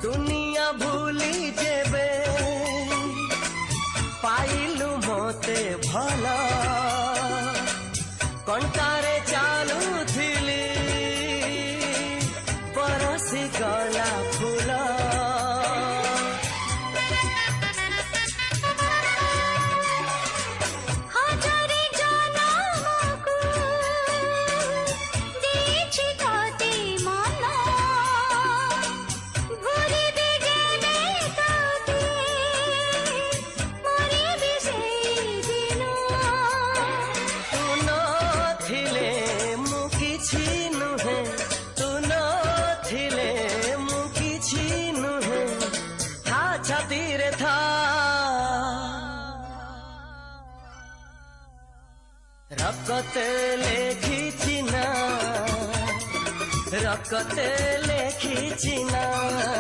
दुनिया भूली जेबे पाइलु मोते भला कंटारे चालू थिली बरसी गला फूला छातीरे था रकते लेखी चिना रकते लेखी चिना।